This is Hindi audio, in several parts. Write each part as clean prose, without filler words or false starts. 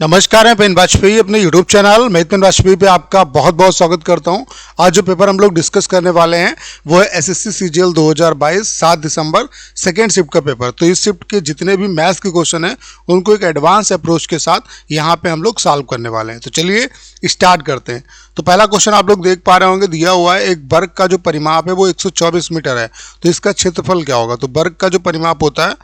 नमस्कार, मैं पेन वाजपेयी अपने YouTube चैनल मैं पेन वाजपेयी पे आपका बहुत बहुत स्वागत करता हूं। आज जो पेपर हम लोग डिस्कस करने वाले हैं वो है एसएससी सीजीएल 2022 7 दिसंबर सेकेंड शिफ्ट का पेपर। तो इस शिफ्ट के जितने भी मैथ्स के क्वेश्चन हैं उनको एक एडवांस अप्रोच के साथ यहाँ पे हम लोग सॉल्व करने वाले हैं। तो चलिए स्टार्ट करते हैं। तो पहला क्वेश्चन आप लोग देख पा रहे होंगे, दिया हुआ है एक वर्ग का जो परिमाप है वो 124 मीटर है। तो इसका क्षेत्रफल क्या होगा? तो वर्ग का जो परिमाप होता है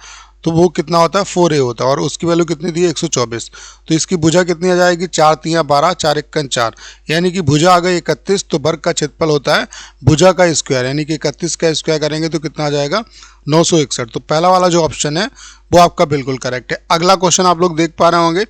तो वो कितना होता है 4a होता है और उसकी वैल्यू कितनी दी है 124। तो इसकी भुजा कितनी आ जाएगी 4 3 12 4 1 4, यानी कि भुजा आ गई 31। तो वर्ग का क्षेत्रफल होता है भुजा का स्क्वायर, यानी कि 31 का स्क्वायर करेंगे तो कितना आ जाएगा 961। तो पहला वाला जो ऑप्शन है वो आपका बिल्कुल करेक्ट है। अगला क्वेश्चन आप लोग देख पा रहे होंगे,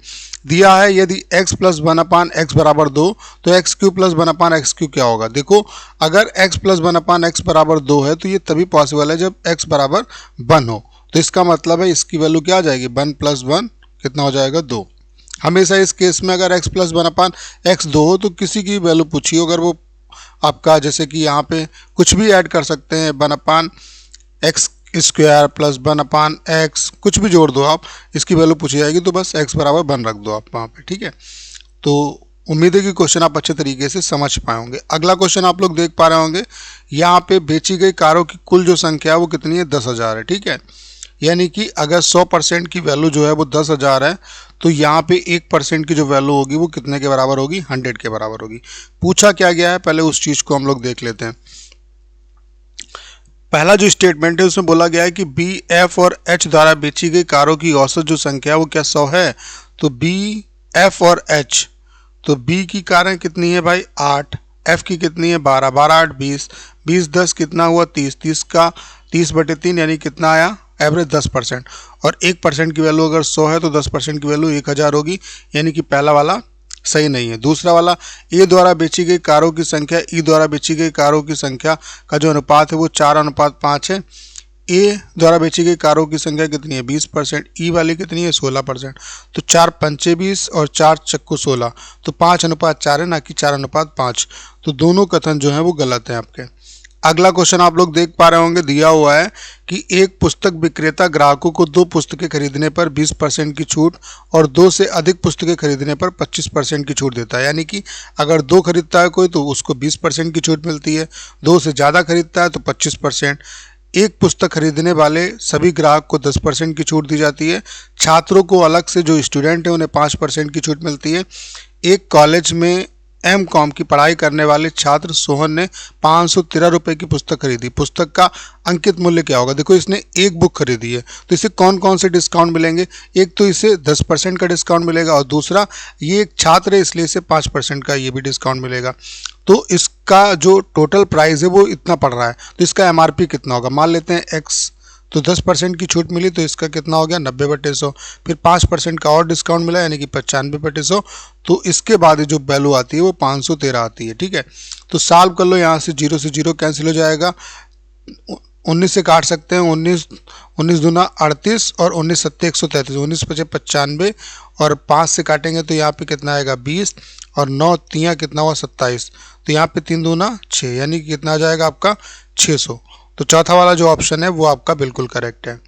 दिया है यदि x + 1/x बराबर 2 तो x³ + 1/x³ क्या होगा? देखो, अगर x + 1/x बराबर 2 है तो ये तभी पॉसिबल है जब x बराबर 1 हो। तो इसका मतलब है इसकी वैल्यू क्या आ जाएगी 1 + 1 कितना हो जाएगा 2। हमेशा इस केस में अगर x + 1/x 2 हो तो किसी की वैल्यू पूछिए, अगर वो आपका जैसे कि यहाँ पे कुछ भी ऐड कर सकते हैं 1/x² + 1/x कुछ भी जोड़ दो आप, इसकी वैल्यू पूछी जाएगी तो बस x बराबर 1 रख दो आप वहाँ पे, ठीक है। तो उम्मीद है कि क्वेश्चन आप अच्छे तरीके से समझ पाए होंगे। अगला क्वेश्चन आप लोग देख पा रहे होंगे, यहाँ पे बेची गई कारों की कुल जो संख्या है वो कितनी है 10,000 है, ठीक है। यानी कि अगर 100% की वैल्यू जो है वो 10,000 है तो यहाँ पे 1% की जो वैल्यू होगी वो कितने के बराबर होगी 100 के बराबर होगी। पूछा क्या गया है पहले उस चीज़ को हम लोग देख लेते हैं। पहला जो स्टेटमेंट है उसमें बोला गया है कि बी, एफ और एच द्वारा बेची गई कारों की औसत जो संख्या है वो क्या 100 है? तो बी, एफ और एच, तो बी की कारें कितनी है भाई 8, एफ की कितनी है 12, 12 8 20, 20 10 कितना हुआ 30, 30 का 30/3 यानी कितना आया एवरेज 10%। और 1% की वैल्यू अगर 100 है तो 10% की वैल्यू 1000 होगी, यानी कि पहला वाला सही नहीं है। दूसरा वाला ए द्वारा बेची गई कारों की संख्या ई द्वारा बेची गई कारों की संख्या का जो अनुपात है वो 4:5 है। ए द्वारा बेची गई कारों की संख्या कितनी है 20%, ई वाली कितनी है 16%। तो 4 पंचे 20 और 4 चक्कू 16, तो 5:4 है ना कि 4:5। तो दोनों कथन जो है वो गलत है आपके। अगला क्वेश्चन आप लोग देख पा रहे होंगे, दिया हुआ है कि एक पुस्तक विक्रेता ग्राहकों को 2 पुस्तकें खरीदने पर 20% की छूट और 2 से अधिक पुस्तकें खरीदने पर 25% की छूट देता है। यानी कि अगर 2 खरीदता है कोई तो उसको 20% की छूट मिलती है, 2 से ज़्यादा खरीदता है तो 25%। एक पुस्तक खरीदने वाले सभी ग्राहक को 10% की छूट दी जाती है। छात्रों को अलग से जो स्टूडेंट है उन्हें 5% की छूट मिलती है। एक कॉलेज में M.Com की पढ़ाई करने वाले छात्र सोहन ने 513 रुपये की पुस्तक खरीदी। पुस्तक का अंकित मूल्य क्या होगा? देखो, इसने एक बुक खरीदी है तो इसे कौन कौन से डिस्काउंट मिलेंगे? एक तो इसे 10% का डिस्काउंट मिलेगा और दूसरा ये एक छात्र है इसलिए इसे 5% का ये भी डिस्काउंट मिलेगा। तो इसका जो टोटल प्राइस है वो इतना पड़ रहा है, तो इसका MRP कितना होगा? मान लेते हैं X, तो 10% की छूट मिली तो इसका कितना हो गया 90/100। फिर 5% का और डिस्काउंट मिला यानी कि 95/100। तो इसके बाद जो वैल्यू आती है वो 513 आती है, ठीक है। तो सॉल्व कर लो, यहाँ से 0 से 0 कैंसिल हो जाएगा, 19 से काट सकते हैं, 19 दूना 38 और 19 सत्ते 133, 19 पचे 95 और 5 से काटेंगे तो यहाँ पे कितना आएगा 20 और 9 तियाँ कितना हुआ 27। तो यहाँ पे 3 दूना 6 यानी कि कितना आ जाएगा आपका 600। तो चौथा वाला जो ऑप्शन है वो आपका बिल्कुल करेक्ट है।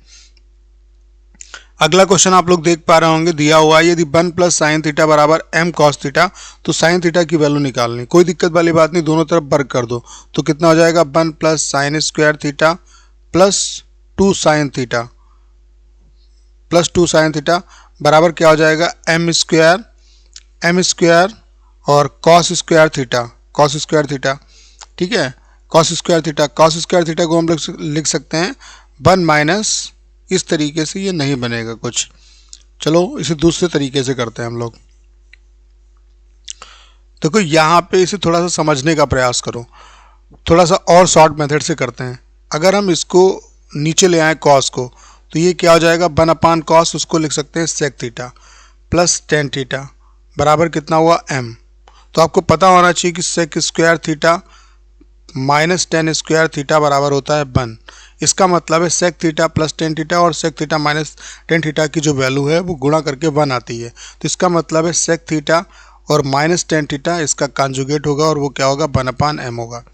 अगला क्वेश्चन आप लोग देख पा रहे होंगे, दिया हुआ है यदि 1 + sin थीटा बराबर m cos थीटा तो sin थीटा की वैल्यू निकालनी। कोई दिक्कत वाली बात नहीं, दोनों तरफ वर्ग कर दो तो कितना हो जाएगा 1 + sin² थीटा + 2 sin थीटा बराबर क्या हो जाएगा m² और cos² थीटा, ठीक है। cos² थीटा को हम लोग लिख सकते हैं 1 - इस तरीके से, ये नहीं बनेगा कुछ। चलो इसे दूसरे तरीके से करते हैं हम लोग। देखो यहाँ पे इसे थोड़ा सा समझने का प्रयास करो, थोड़ा सा और शॉर्ट मेथड से करते हैं। अगर हम इसको नीचे ले आए cos को तो ये क्या हो जाएगा 1/cos, उसको लिख सकते हैं sec थीटा + tan थीटा बराबर कितना हुआ m। तो आपको पता होना चाहिए कि sec² थीटा - tan² थीटा बराबर होता है 1। इसका मतलब है sec थीटा + tan थीटा और sec थीटा - tan थीटा की जो वैल्यू है वो गुणा करके 1 आती है। तो इसका मतलब है sec थीटा और -tan थीटा इसका कॉन्जुगेट होगा और वो क्या होगा 1/m होगा।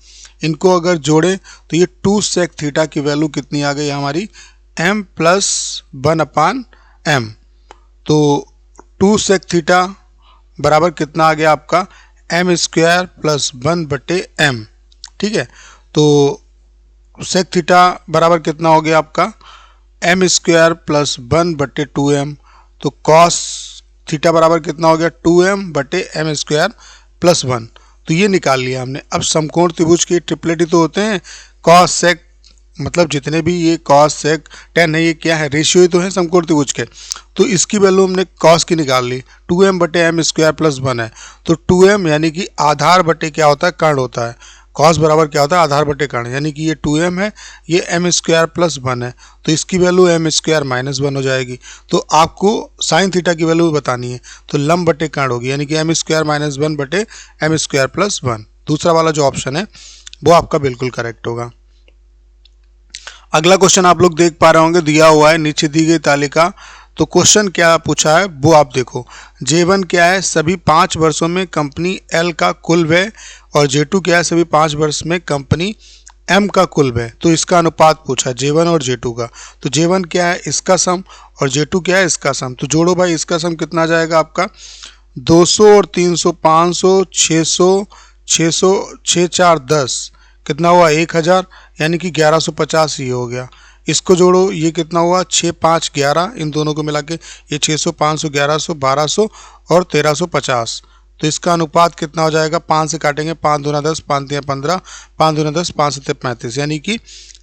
इनको अगर जोड़ें तो ये 2 sec थीटा की वैल्यू कितनी आ गई हमारी m + 1/m। तो 2 सेक थीटा बराबर कितना आ गया आपका एम स्क्वायर प्लस 1/m। ठीक है, तो सेक थीटा बराबर कितना हो गया आपका एम स्क्वायर प्लस 1/2m। तो कॉस थीटा बराबर कितना हो गया 2m/m स्क्वायर प्लस 1। तो ये निकाल लिया हमने। अब समकोण त्रिभुज के ट्रिपलेट ही तो होते हैं, कॉस सेक, मतलब जितने भी ये कॉस सेक टेन है ये क्या है, रेशियो ही तो है समकोण त्रिभुज के। तो इसकी वैल्यू हमने कॉस की निकाल ली, 2m/m स्क्वायर प्लस 1 है। तो 2m यानी कि आधार बटे क्या होता है, कर्ण होता है। कॉस बराबर क्या होता है, आधार बटे कर्ण, यानी कि ये 2m है, ये m स्क्वायर प्लस 1 है। तो इसकी वैल्यू m स्क्वायर माइनस 1 हो जाएगी। तो आपको साइन थीटा की वैल्यू बतानी है, तो लंब बटे कर्ण होगी, यानी कि m square minus 1/m square plus 1। दूसरा वाला जो ऑप्शन है वो आपका बिल्कुल करेक्ट होगा। अगला क्वेश्चन आप लोग देख पा रहे होंगे, दिया हुआ है नीचे दी गई तालिका। तो क्वेश्चन क्या पूछा है वो आप देखो। J1 क्या है, सभी 5 वर्षों में कंपनी L का कुल व्यय, और J2 क्या है, सभी 5 वर्ष में कंपनी M का कुल व्यय। तो इसका अनुपात पूछा J1 और J2 का। तो J1 क्या है, इसका सम, और J2 क्या है, इसका सम। तो जोड़ो भाई, इसका सम कितना आ जाएगा आपका 200 और 300 500 600 600 6 4 10 कितना हुआ 1000, यानी कि 1150 ये हो गया। इसको जोड़ो, ये कितना हुआ 6 5 11, इन दोनों को मिला के ये 600 500 1100 1200 और 1350। तो इसका अनुपात कितना हो जाएगा, 5 से काटेंगे, 5 दूना 10 5 तिया 15 5 दूना 10 5 सत्ते 35, यानी कि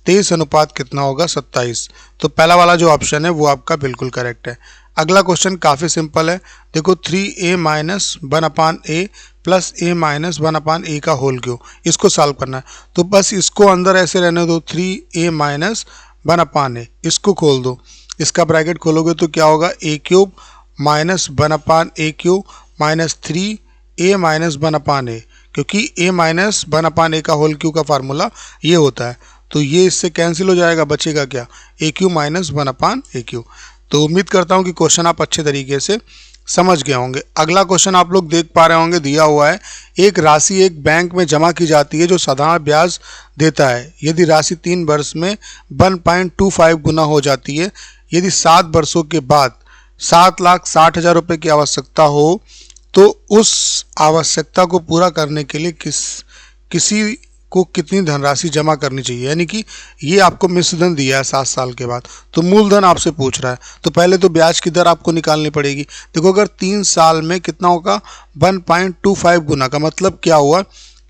23 अनुपात कितना होगा 27। तो पहला वाला जो ऑप्शन है वो आपका बिल्कुल करेक्ट है। अगला क्वेश्चन काफ़ी सिंपल है, देखो 3a minus 1/a plus a minus 1/a का होल क्यूब, इसको सॉल्व करना है। तो बस इसको अंदर ऐसे रहने दो, 3a माइनस 1/a, इसको खोल दो, इसका ब्रैकेट खोलोगे तो क्या होगा a³ minus 1/a³ minus 3a minus 1/a, क्योंकि a माइनस 1/a का होल क्यूब का फार्मूला ये होता है। तो ये इससे कैंसिल हो जाएगा, बचेगा क्या a³ माइनस 1/a³। तो उम्मीद करता हूँ कि क्वेश्चन आप अच्छे तरीके से समझ गए होंगे। अगला क्वेश्चन आप लोग देख पा रहे होंगे, दिया हुआ है एक राशि एक बैंक में जमा की जाती है जो साधारण ब्याज देता है। यदि राशि 3 वर्ष में 1.25 गुना हो जाती है, यदि 7 वर्षों के बाद 7,60,000 रुपये की आवश्यकता हो, तो उस आवश्यकता को पूरा करने के लिए किसी को कितनी धनराशि जमा करनी चाहिए। यानी कि ये आपको मिश्र धन दिया है 7 साल के बाद, तो मूलधन आपसे पूछ रहा है। तो पहले तो ब्याज की दर आपको निकालनी पड़ेगी। देखो अगर 3 साल में कितना होगा 1.25 गुना का मतलब क्या हुआ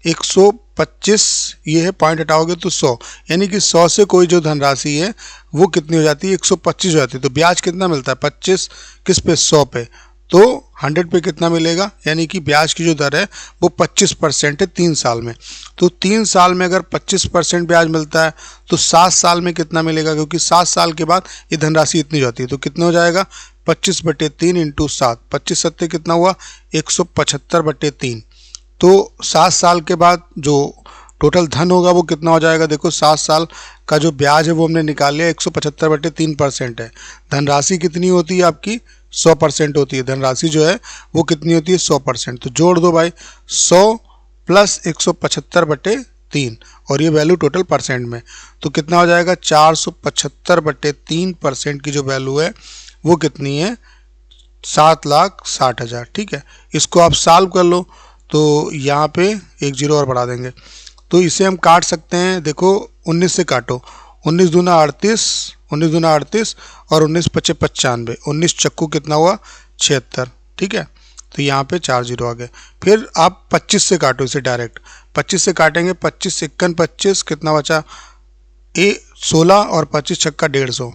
125, ये है पॉइंट हटाओगे तो 100, यानी कि 100 से कोई जो धनराशि है वो कितनी हो जाती है 125 हो जाती है। तो ब्याज कितना मिलता है 25 किस पे 100 पे, तो 100 पे कितना मिलेगा, यानी कि ब्याज की जो दर है वो 25% है 3 साल में। तो 3 साल में अगर 25% ब्याज मिलता है तो 7 साल में कितना मिलेगा, क्योंकि 7 साल के बाद ये धनराशि इतनी जाती है। तो कितना हो जाएगा 25/3 इंटू 7, 25 सत्ते कितना हुआ 175/3। तो 7 साल के बाद जो टोटल धन होगा वो कितना हो जाएगा, देखो 7 साल का जो ब्याज है वो हमने निकाल लिया 175/3% है। धनराशि कितनी होती है आपकी 100% होती है। धनराशि जो है वो कितनी होती है 100%। तो जोड़ दो भाई 100 प्लस 175/3 और ये वैल्यू टोटल परसेंट में, तो कितना हो जाएगा 475/3% की जो वैल्यू है वो कितनी है 7,60,000। ठीक है, इसको आप सॉल्व कर लो, तो यहाँ पे एक जीरो और बढ़ा देंगे, तो इसे हम काट सकते हैं। देखो 19 से काटो, 19 दूना 38, 19 दूना 38 और 19 पच्चे 95, 19 चक्कू कितना हुआ 76। ठीक है, तो यहाँ पे 4 जीरो आ गए। फिर आप 25 से काटो इसे डायरेक्ट, 25 से काटेंगे 25 51 25 कितना बचा 16 और 25 छक्का 150,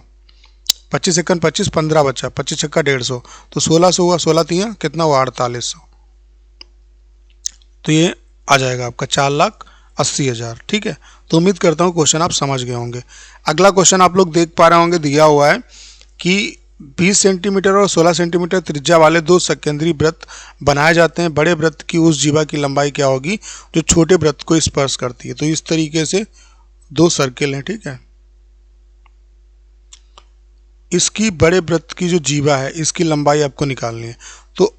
25 51 25 15 बचा, 25 छक्का 150, तो 1600 हुआ, 16 तिया कितना हुआ 4800। तो ये आ जाएगा आपका 4,80,000। ठीक है, तो उम्मीद करता हूँ क्वेश्चन आप समझ गए होंगे। अगला क्वेश्चन आप लोग देख पा रहे होंगे, दिया हुआ है कि 20 सेंटीमीटर और 16 सेंटीमीटर त्रिज्या वाले 2 सकेंद्री वृत्त बनाए जाते हैं। बड़े वृत्त की उस जीवा की लंबाई क्या होगी जो छोटे वृत्त को स्पर्श करती है। तो इस तरीके से 2 सर्किल हैं। ठीक है, इसकी बड़े वृत्त की जो जीवा है इसकी लंबाई आपको निकालनी है। तो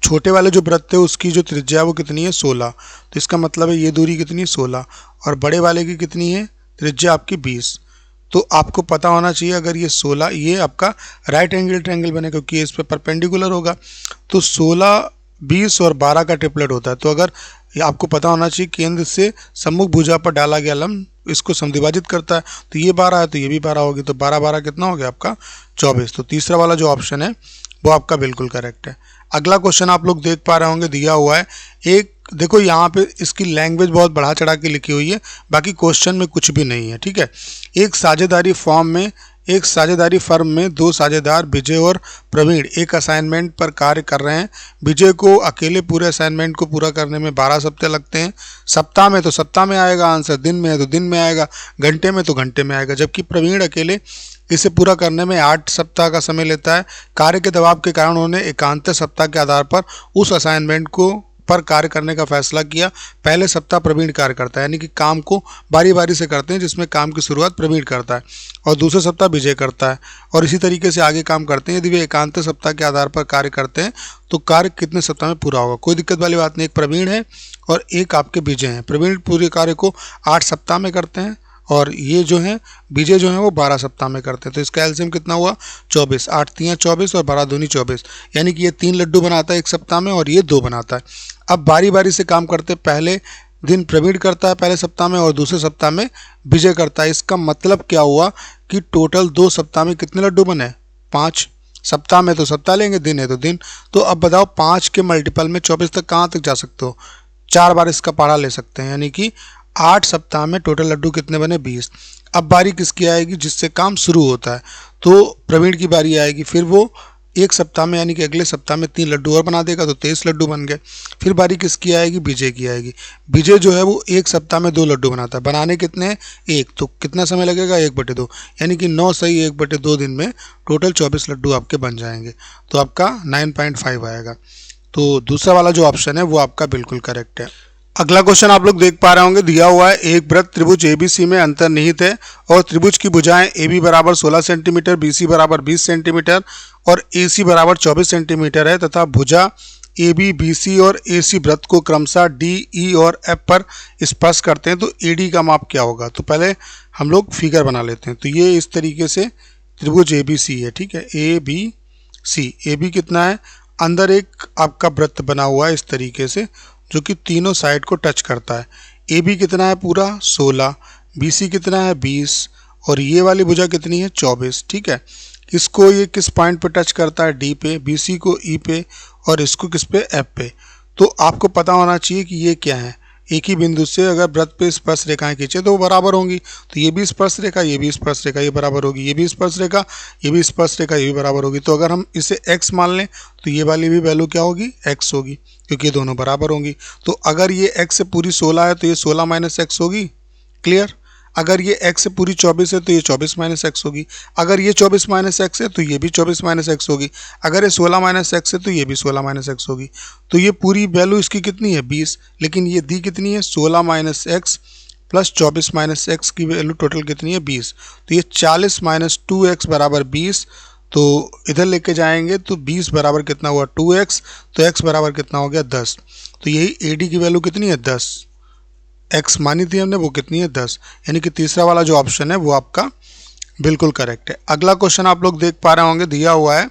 छोटे वाले जो वृत्त है उसकी जो त्रिज्या है वो कितनी है 16, तो इसका मतलब है ये दूरी कितनी है 16, और बड़े वाले की कितनी है त्रिज्या आपकी 20। तो आपको पता होना चाहिए अगर ये 16, ये आपका राइट एंगल ट्रायंगल बने क्योंकि इस पे परपेंडिकुलर होगा, तो 16, 20 और 12 का ट्रिपलेट होता है। तो अगर ये आपको पता होना चाहिए केंद्र से सम्मुख भुजा पर डाला गया लंब इसको समद्विभाजित करता है, तो ये 12 है तो ये भी 12 होगी, तो 12 12 कितना हो गया आपका 24। तो तीसरा वाला जो ऑप्शन है वो आपका बिल्कुल करेक्ट है। अगला क्वेश्चन आप लोग देख पा रहे होंगे, दिया हुआ है एक, देखो यहाँ पे इसकी लैंग्वेज बहुत बढ़ा चढ़ा के लिखी हुई है, बाकी क्वेश्चन में कुछ भी नहीं है, ठीक है। एक साझेदारी फर्म में दो साझेदार विजय और प्रवीण एक असाइनमेंट पर कार्य कर रहे हैं। विजय को अकेले पूरे असाइनमेंट को पूरा करने में 12 सप्ताह लगते हैं। सप्ताह में तो सप्ताह में आएगा आंसर, दिन में है तो दिन में आएगा, घंटे में तो घंटे में आएगा, जबकि प्रवीण अकेले इसे पूरा करने में 8 सप्ताह का समय लेता है। कार्य के दबाव के कारण उन्होंने एकांत सप्ताह के आधार पर उस असाइनमेंट को पर कार्य करने का फैसला किया। पहले सप्ताह प्रवीण कार्य करता है, यानी कि काम को बारी बारी से करते हैं, जिसमें काम की शुरुआत प्रवीण करता है और दूसरे सप्ताह विजय करता है, और इसी तरीके से आगे काम करते हैं। यदि वे एकांत सप्ताह के आधार पर कार्य करते हैं तो कार्य कितने सप्ताह में पूरा होगा, कोई दिक्कत वाली बात नहीं। एक प्रवीण है और एक आपके विजय हैं। प्रवीण पूरे कार्य को 8 सप्ताह में करते हैं और ये जो है विजय जो है वो 12 सप्ताह में करते हैं। तो इसका एलसीएम कितना हुआ 24, 8 तियाँ 24 और 12 दूनी 24, यानी कि ये 3 लड्डू बनाता है एक सप्ताह में और ये 2 बनाता है। अब बारी बारी से काम करते, पहले दिन प्रवीण करता है पहले सप्ताह में और दूसरे सप्ताह में विजय करता है। इसका मतलब क्या हुआ कि टोटल 2 सप्ताह में कितने लड्डू बने, 5। सप्ताह में तो सप्ताह लेंगे, दिन है तो दिन। तो अब बताओ 5 के मल्टीपल में 24 तक कहाँ तक जा सकते हो, 4 बार इसका पढ़ा ले सकते हैं, यानी कि 8 सप्ताह में टोटल लड्डू कितने बने 20। अब बारी किसकी आएगी, जिससे काम शुरू होता है, तो प्रवीण की बारी आएगी। फिर वो एक सप्ताह में यानी कि अगले सप्ताह में 3 लड्डू और बना देगा तो 23 लड्डू बन गए। फिर बारी किसकी आएगी, विजय की आएगी। विजय जो है वो एक सप्ताह में 2 लड्डू बनाता है, बनाने कितने हैं 1, तो कितना समय लगेगा 1/2, यानी कि 9 सही 1/2 दिन में टोटल 24 लड्डू आपके बन जाएंगे। तो आपका 9.5 आएगा। तो दूसरा वाला जो ऑप्शन है वो आपका बिल्कुल करेक्ट है। अगला क्वेश्चन आप लोग देख पा रहे होंगे, दिया हुआ है एक वृत्त त्रिभुज एबीसी में अंतर्निहित है और त्रिभुज की भुजाएं AB बराबर 16 सेंटीमीटर, BC बराबर 20 सेंटीमीटर और AC बराबर 24 सेंटीमीटर है, तथा भुजा AB, BC और AC वृत्त को क्रमशः D, E और F पर स्पर्श करते हैं। तो AD का माप क्या होगा, तो पहले हम लोग फिगर बना लेते हैं। तो ये इस तरीके से त्रिभुज ABC है, ठीक है, ABC। AB कितना है, अंदर एक आपका वृत्त बना हुआ है इस तरीके से जो कि तीनों साइड को टच करता है। AB कितना है पूरा 16, BC कितना है 20 और ये वाली भुजा कितनी है 24, ठीक है। इसको ये किस पॉइंट पे टच करता है, D पे, BC को E पे और इसको किस पे, F पे। तो आपको पता होना चाहिए कि ये क्या है, एक ही बिंदु से अगर वृत्त पे स्पर्श रेखाएं खींचे तो वो बराबर होंगी। तो ये भी स्पर्श रेखा, ये भी स्पर्श रेखा, ये बराबर होगी, ये भी स्पर्श रेखा, ये भी स्पर्श रेखा, ये भी बराबर होगी। तो अगर हम इसे x मान लें तो ये वाली भी वैल्यू क्या होगी, x होगी, क्योंकि ये दोनों बराबर होंगी। तो अगर ये x से पूरी 16 है तो ये 16 माइनस x होगी, क्लियर। अगर ये x से पूरी 24 है तो ये 24 माइनस x होगी। अगर ये 24 माइनस x है तो ये भी 24 माइनस x होगी। अगर ये 16 माइनस x है तो ये भी 16 माइनस x होगी। तो ये पूरी वैल्यू इसकी कितनी है 20, लेकिन ये दी कितनी है 16 minus x plus 24 minus x की वैल्यू टोटल कितनी है 20। तो ये 40 माइनस 2x बराबर 20। तो इधर लेके जाएंगे तो 20 बराबर कितना हुआ 2x, तो x बराबर कितना हो गया 10। तो यही AD की वैल्यू कितनी है 10, x मानी थी हमने वो कितनी है 10, यानी कि तीसरा वाला जो ऑप्शन है वो आपका बिल्कुल करेक्ट है। अगला क्वेश्चन आप लोग देख पा रहे होंगे, दिया हुआ है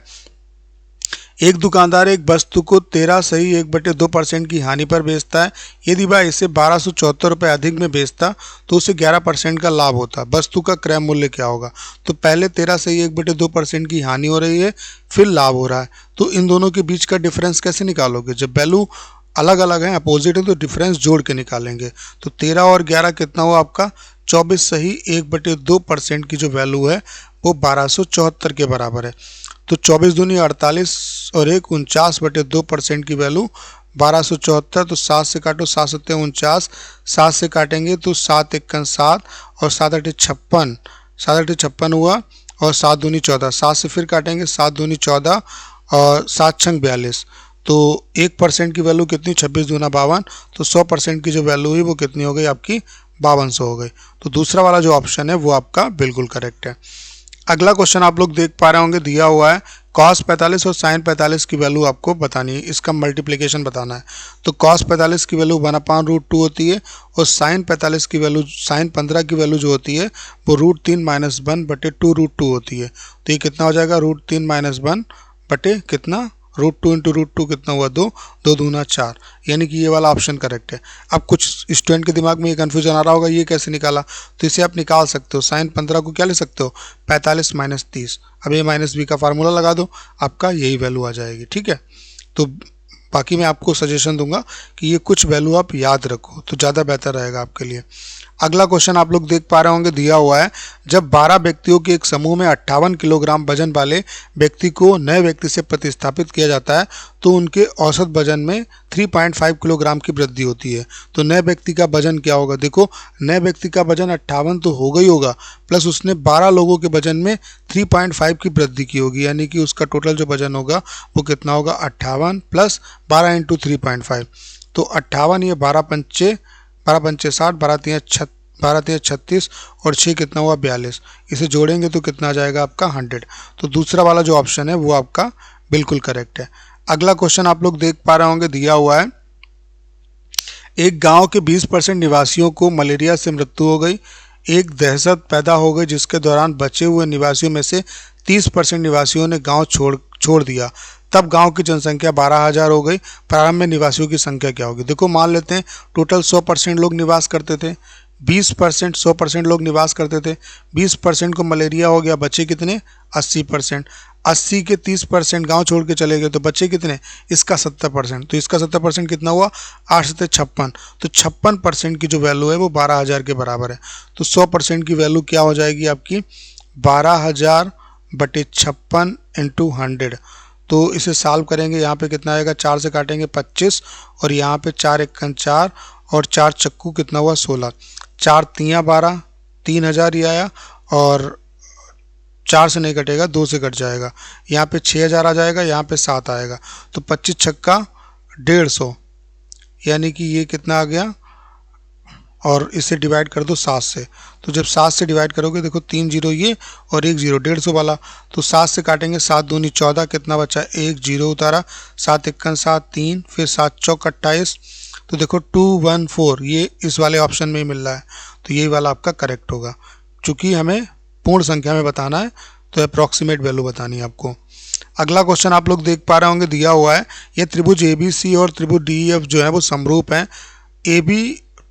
एक दुकानदार एक वस्तु को 13 सही 1/2% की हानि पर बेचता है। यदि वह इसे 1274 रुपये अधिक में बेचता तो उसे 11% का लाभ होता। वस्तु का क्रय मूल्य क्या होगा, तो पहले 13 सही 1/2% की हानि हो रही है, फिर लाभ हो रहा है। तो इन दोनों के बीच का डिफरेंस कैसे निकालोगे, जब वैल्यू अलग अलग है, अपोजिट है, तो डिफरेंस जोड़ के निकालेंगे। तो 13 और 11 कितना हुआ आपका 24 सही 1/2% की जो वैल्यू है वो 1274 के बराबर है। तो 24 दूनी 48 और 1 49/2% की वैल्यू 1274। तो 7 से काटो, 7 7 49, 7 से काटेंगे तो 7 1 7 और 7 8 56, 7 8 56 हुआ और 7 दूनी 14, 7 से फिर काटेंगे 7 दूनी 14 और 7 6 42। तो 1% की वैल्यू कितनी 26 दूना 52। तो 100% की जो वैल्यू हुई वो कितनी हो गई आपकी 5200 हो गई। तो दूसरा वाला जो ऑप्शन है वो आपका बिल्कुल करेक्ट है। अगला क्वेश्चन आप लोग देख पा रहे होंगे, दिया हुआ है cos 45 और sin 45 की वैल्यू आपको बतानी है, इसका मल्टीप्लिकेशन बताना है। तो cos 45 की वैल्यू 1/√2 होती है और sin 45 की वैल्यू, sin 15 की वैल्यू जो होती है वो √3 - 1/2√2 होती है। तो ये कितना हो जाएगा, √3 - 1 बटे कितना, √2 × √2 कितना हुआ, 2, 2 दूना 4, यानी कि ये वाला ऑप्शन करेक्ट है। अब कुछ स्टूडेंट के दिमाग में ये कन्फ्यूजन आ रहा होगा, ये कैसे निकाला, तो इसे आप निकाल सकते हो। sin 15 को क्या ले सकते हो, 45 - 30। अब ये -b का फार्मूला लगा दो, आपका यही वैल्यू आ जाएगी। ठीक है, तो बाकी मैं आपको सजेशन दूंगा कि ये कुछ वैल्यू आप याद रखो तो ज़्यादा बेहतर रहेगा आपके लिए। अगला क्वेश्चन आप लोग देख पा रहे होंगे, दिया हुआ है जब 12 व्यक्तियों के एक समूह में 58 किलोग्राम वजन वाले व्यक्ति को नए व्यक्ति से प्रतिस्थापित किया जाता है तो उनके औसत वजन में 3.5 किलोग्राम की वृद्धि होती है। तो नए व्यक्ति का वजन क्या होगा, देखो नए व्यक्ति का वजन 58 तो होगा ही होगा, प्लस उसने 12 लोगों के वजन में 3.5 की वृद्धि की होगी, यानी कि उसका टोटल जो वजन होगा वो कितना होगा, 58 + 12 × 3.5। तो 58, ये 12 पंचे 60, 12 तिया 36 और 6 कितना हुआ, 42। इसे जोड़ेंगे तो कितना आ जाएगा आपका 100। तो दूसरा वाला जो ऑप्शन है वो आपका बिल्कुल करेक्ट है। अगला क्वेश्चन आप लोग देख पा रहे होंगे, दिया हुआ है एक गांव के 20% निवासियों को मलेरिया से मृत्यु हो गई। एक दहशत पैदा हो गई जिसके दौरान बचे हुए निवासियों में से 30% निवासियों ने गांव छोड़ दिया। तब गांव की जनसंख्या 12,000 हो गई। प्रारंभ में निवासियों की संख्या क्या होगी। देखो मान लेते हैं टोटल 100% लोग निवास करते थे, 20% 100% लोग निवास करते थे, 20% को मलेरिया हो गया, बचे कितने, 80%। 80 के 30% गांव छोड़ के चले गए तो बचे कितने, इसका 70%। तो इसका 70% कितना हुआ, 8 × 56। तो 56% की जो वैल्यू है वो 12,000 के बराबर है। तो 100% की वैल्यू क्या हो जाएगी आपकी, 12,000 बटे 56 × 100। तो इसे सॉल्व करेंगे, यहाँ पे कितना आएगा, 4 से काटेंगे 25 और यहाँ पे 4 × 4 और 4 चक्कू कितना हुआ, 16, 4 तियाँ 12, 3,000 ही आया और 4 से नहीं कटेगा, 2 से कट जाएगा। यहाँ पे 6,000 आ जाएगा, यहाँ पे 7 आएगा। तो 25 छक्का 150, यानी कि ये कितना आ गया, और इसे डिवाइड कर दो 7 से। तो जब 7 से डिवाइड करोगे, देखो 3 0 ये और 1 0, 150 वाला। तो 7 से काटेंगे, 7 दूनी 14, कितना बचा, 1 0 उतारा, 7 × 7 3, फिर 7 चौक 28। तो देखो 214 ये इस वाले ऑप्शन में ही मिल रहा है। तो यही वाला आपका करेक्ट होगा। चूँकि हमें पूर्ण संख्या में बताना है तो अप्रॉक्सीमेट वैल्यू बतानी है आपको। अगला क्वेश्चन आप लोग देख पा रहे होंगे, दिया हुआ है ये त्रिभुज ABC और त्रिभुज DEF जो है वो समरूप हैं। AB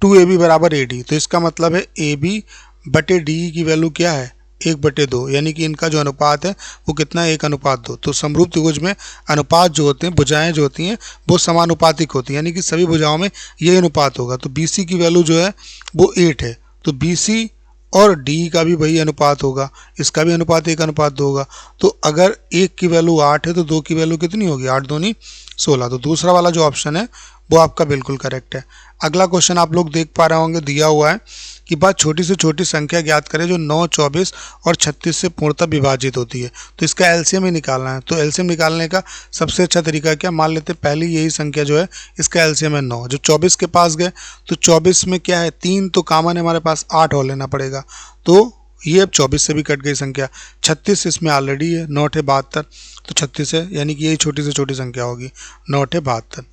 2AB = AD। तो इसका मतलब है AB बटे DE की वैल्यू क्या है, 1/2, यानी कि इनका जो अनुपात है वो कितना है, 1/2। तो समरूप त्रिभुज में अनुपात जो होते हैं, भुजाएं जो होती हैं वो समानुपातिक होती हैं, यानी कि सभी भुजाओं में ये अनुपात होगा। तो BC की वैल्यू जो है वो 8 है, तो BC और DE का भी वही अनुपात होगा, इसका भी अनुपात 1/2 होगा। तो अगर 1 की वैल्यू 8 है तो 2 की वैल्यू कितनी होगी, 8 दूनी 16। तो दूसरा वाला जो ऑप्शन है वो आपका बिल्कुल करेक्ट है। अगला क्वेश्चन आप लोग देख पा रहे होंगे, दिया हुआ है कि बात छोटी से छोटी संख्या ज्ञात करें जो 9, 24 और 36 से पूर्णतः विभाजित होती है। तो इसका एलसीएम ही निकालना है। तो एलसीएम निकालने का सबसे अच्छा तरीका क्या, मान लेते हैं पहली यही संख्या जो है इसका एलसीएम है 9। जब 24 के पास गए तो 24 में क्या है, 3 तो कॉमन है हमारे पास, 8 और लेना पड़ेगा। तो ये अब 24 से भी कट गई संख्या। 36 इसमें ऑलरेडी है, 9 × 72, तो 36 है, यानी कि यही छोटी से छोटी संख्या होगी, 9 × 72।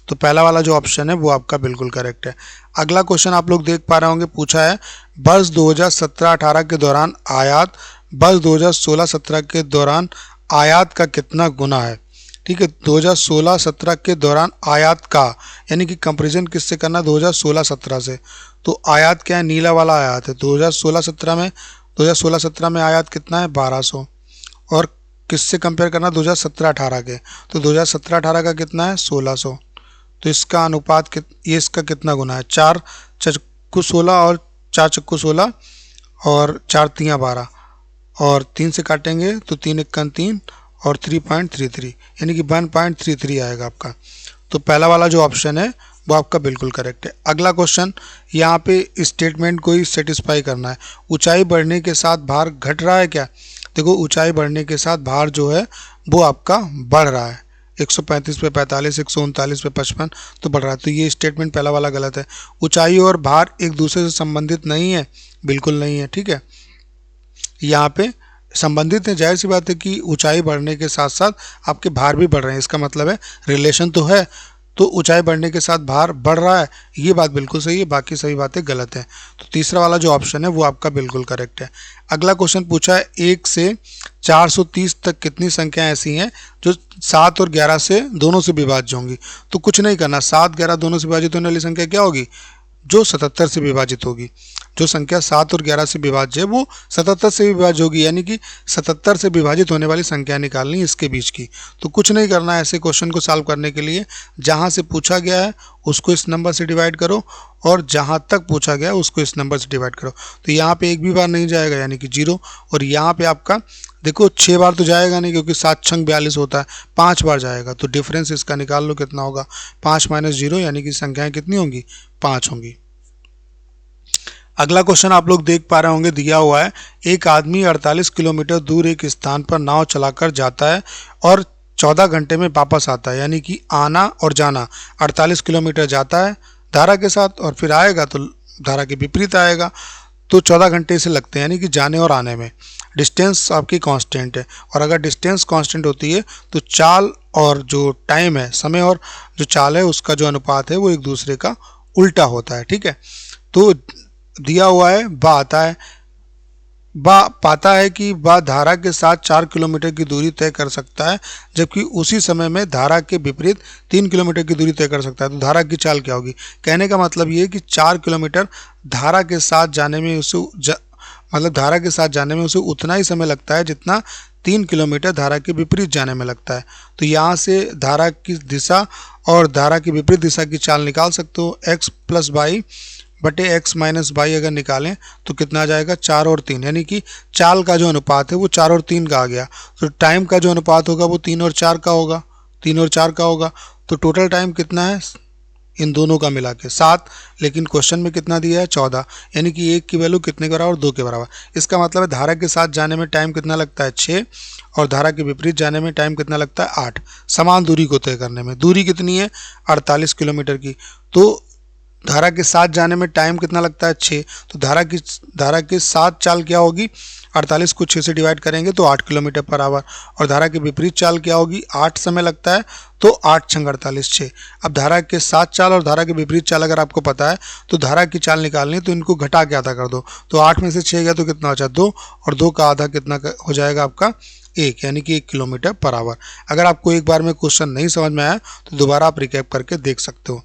तो पहला वाला जो ऑप्शन है वो आपका बिल्कुल करेक्ट है। अगला क्वेश्चन आप लोग देख पा रहे होंगे, पूछा है वर्ष 2017-18 के दौरान आयात वर्ष 2016-17 के दौरान आयात का कितना गुना है। ठीक है, 2016-17 के दौरान आयात का, यानी कि कंपैरिजन किससे करना, 2016-17 से। तो आयात क्या है, नीला वाला आयात है। 2016-17 में आयात कितना है, 1200। और किससे कंपेयर करना, 2017-18 के। तो 2017-18 का कितना है, 1600। तो इसका अनुपात ये इसका कितना गुना है, 4 चक्कू 16 और 4 चक्कू 16 और 4 तियाँ 12 और 3 से काटेंगे तो 3 × 3 और 3.33, यानी कि 1.33 आएगा आपका। तो पहला वाला जो ऑप्शन है वो आपका बिल्कुल करेक्ट है। अगला क्वेश्चन, यहाँ पे स्टेटमेंट को ही सेटिस्फाई करना है। ऊंचाई बढ़ने के साथ भार घट रहा है क्या। देखो ऊंचाई बढ़ने के साथ भार जो है वो आपका बढ़ रहा है, 135 पे 45, 139 पे 55, तो बढ़ रहा है। तो ये स्टेटमेंट पहला वाला गलत है। ऊंचाई और भार एक दूसरे से संबंधित नहीं है, बिल्कुल नहीं है। ठीक है, यहाँ पे संबंधित हैं, जाहिर सी बात है कि ऊंचाई बढ़ने के साथ साथ आपके भार भी बढ़ रहे हैं, इसका मतलब है रिलेशन तो है, तो ऊंचाई बढ़ने के साथ भार बढ़ रहा है, ये बात बिल्कुल सही है, बाकी सभी बातें गलत हैं। तो तीसरा वाला जो ऑप्शन है वो आपका बिल्कुल करेक्ट है। अगला क्वेश्चन पूछा है 1 से 430 तक कितनी संख्याएं ऐसी हैं जो 7 और 11 से दोनों से विभाज्य होंगी। तो कुछ नहीं करना, 7 11 दोनों से विभाजित होने वाली संख्या क्या होगी, जो 77 से विभाजित होगी। जो संख्या 7 और 11 से विभाज्य है वो 77 से विभाज्य होगी, यानी कि 77 से विभाजित होने वाली संख्या निकालनी इसके बीच की। तो कुछ नहीं करना है ऐसे क्वेश्चन को सॉल्व करने के लिए, जहां से पूछा गया है उसको इस नंबर से डिवाइड करो और जहां तक पूछा गया है उसको इस नंबर से डिवाइड करो। तो यहाँ पे एक भी बार नहीं जाएगा यानी कि 0, और यहाँ पे आपका देखो 6 बार तो जाएगा नहीं क्योंकि 7 छंग 42 होता है, 5 बार जाएगा। तो डिफरेंस इसका निकाल लो कितना होगा, 5 - 0 यानी कि संख्याएं कितनी होंगी, 5 होंगी। अगला क्वेश्चन आप लोग देख पा रहे होंगे, दिया हुआ है एक आदमी 48 किलोमीटर दूर एक स्थान पर नाव चलाकर जाता है और 14 घंटे में वापस आता है, यानी कि आना और जाना 48 किलोमीटर जाता है धारा के साथ और फिर आएगा तो धारा के विपरीत आएगा, तो 14 घंटे इसे लगते हैं, यानी कि जाने और आने में। डिस्टेंस आपकी कांस्टेंट है, और अगर डिस्टेंस कांस्टेंट होती है तो चाल और जो टाइम है, समय और जो चाल है, उसका जो अनुपात है वो एक दूसरे का उल्टा होता है। ठीक है, तो दिया हुआ है बा आता है, बा पाता है कि बा धारा के साथ 4 किलोमीटर की दूरी तय कर सकता है, जबकि उसी समय में धारा के विपरीत 3 किलोमीटर की दूरी तय कर सकता है। तो धारा की चाल क्या होगी, कहने का मतलब ये है कि 4 किलोमीटर धारा के साथ जाने में मतलब धारा के साथ जाने में उसे उतना ही समय लगता है जितना 3 किलोमीटर धारा के विपरीत जाने में लगता है। तो यहाँ से धारा की दिशा और धारा की विपरीत दिशा की चाल निकाल सकते हो। x + y बटे x - y अगर निकालें तो कितना आ जाएगा, 4 और 3, यानी कि चाल का जो अनुपात है वो 4 और 3 का आ गया। तो टाइम का जो अनुपात होगा वो 3 और 4 का होगा, 3 और 4 का होगा। तो टोटल टाइम कितना है इन दोनों का मिला के 7, लेकिन क्वेश्चन में कितना दिया है 14, यानी कि 1 की वैल्यू कितने के बराबर, 2 के बराबर। इसका मतलब है धारा के साथ जाने में टाइम कितना लगता है 6, और धारा के विपरीत जाने में टाइम कितना लगता है 8, समान दूरी को तय करने में। दूरी कितनी है 48 किलोमीटर की, तो धारा के साथ जाने में टाइम कितना लगता है 6, तो धारा की 7 चाल क्या होगी, 48 को 6 से डिवाइड करेंगे तो 8 किलोमीटर पर आवर, और धारा की विपरीत चाल क्या होगी, 8 समय लगता है तो 8 छंग 48 6। अब धारा के 7 चाल और धारा के विपरीत चाल अगर आपको पता है तो धारा की चाल निकालनी, तो इनको घटा के आधा कर दो, तो 8 में से 6 गया तो कितना बचा 2, और 2 का आधा कितना हो जाएगा आपका 1, यानी कि 1 किलोमीटर पर आवर। अगर आपको एक बार में क्वेश्चन नहीं समझ में आया तो दोबारा आप रिकैप करके देख सकते हो।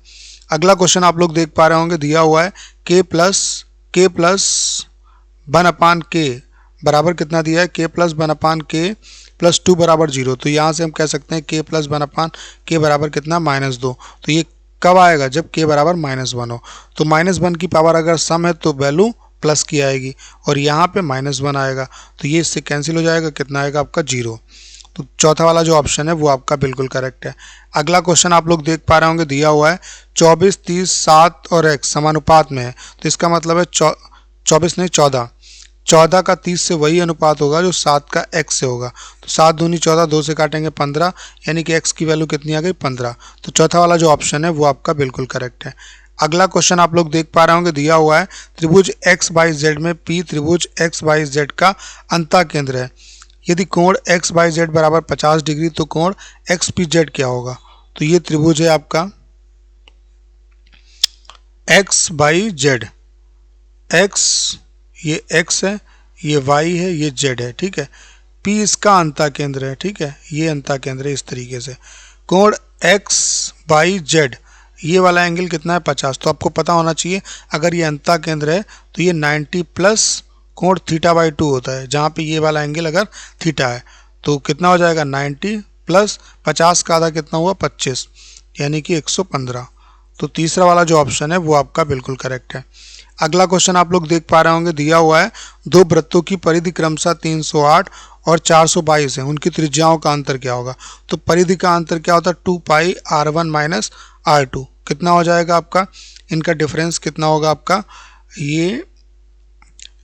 अगला क्वेश्चन आप लोग देख पा रहे होंगे, दिया हुआ है k + 1/k बराबर कितना दिया है, k + 1/k + 2 बराबर 0। तो यहाँ से हम कह सकते हैं k + 1/k बराबर कितना, -2। तो ये कब आएगा, जब k बराबर -1 हो। तो -1 की पावर अगर सम है तो वैल्यू प्लस की आएगी, और यहाँ पे -1 आएगा, तो ये इससे कैंसिल हो जाएगा, कितना आएगा आपका 0। तो चौथा वाला जो ऑप्शन है वो आपका बिल्कुल करेक्ट है। अगला क्वेश्चन आप लोग देख पा रहे होंगे, दिया हुआ है 24 30 7 और x समानुपात में है। तो इसका मतलब है 24 नहीं 14 का 30 से वही अनुपात होगा जो 7 का x से होगा। तो 7 दूनी 14, 2 से काटेंगे 15, यानी कि x की वैल्यू कितनी आ गई 15। तो चौथा वाला जो ऑप्शन है वो आपका बिल्कुल करेक्ट है। अगला क्वेश्चन आप लोग देख पा रहे होंगे, दिया हुआ है त्रिभुज XYZ में P त्रिभुज XYZ का अंतः केंद्र है। यदि कोण XYZ बराबर 50 डिग्री तो कोण XPZ क्या होगा। तो ये त्रिभुज है आपका XYZ, X ये X है, ये Y है, ये Z है। ठीक है, P इसका अंतः केंद्र है। ठीक है, ये अंतः केंद्र है। इस तरीके से कोण XYZ ये वाला एंगल कितना है 50। तो आपको पता होना चाहिए अगर ये अंतः केंद्र है तो ये 90 प्लस कोण θ/2 होता है, जहाँ पे ये वाला एंगल अगर थीटा है तो कितना हो जाएगा 90 प्लस 50 का आधा कितना हुआ 25, यानी कि 115। तो तीसरा वाला जो ऑप्शन है वो आपका बिल्कुल करेक्ट है। अगला क्वेश्चन आप लोग देख पा रहे होंगे, दिया हुआ है दो वृत्तों की परिधि क्रमशः 308 और 422 है, उनकी त्रिज्याओं का अंतर क्या होगा। तो परिधि का अंतर क्या होता है 2π r1 - r2, कितना हो जाएगा आपका, इनका डिफरेंस कितना होगा आपका, ये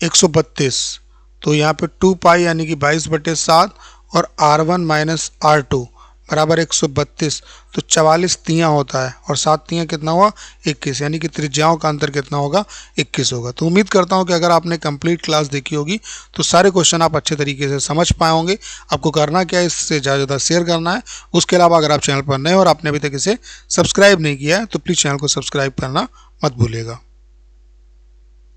132। तो यहाँ पे 2π यानी कि 22/7 और r1 - r2 बराबर 132, तो 44 तियाँ होता है और 7 तियाँ कितना हुआ 21, यानी कि त्रिज्याओं का अंतर कितना होगा 21 होगा। तो उम्मीद करता हूँ कि अगर आपने कंप्लीट क्लास देखी होगी तो सारे क्वेश्चन आप अच्छे तरीके से समझ पाए होंगे। आपको करना क्या है, इससे ज़्यादा ज़्यादा शेयर करना है। उसके अलावा अगर आप चैनल पर नए और आपने अभी तक इसे सब्सक्राइब नहीं किया है तो प्लीज़ चैनल को सब्सक्राइब करना मत भूलिएगा।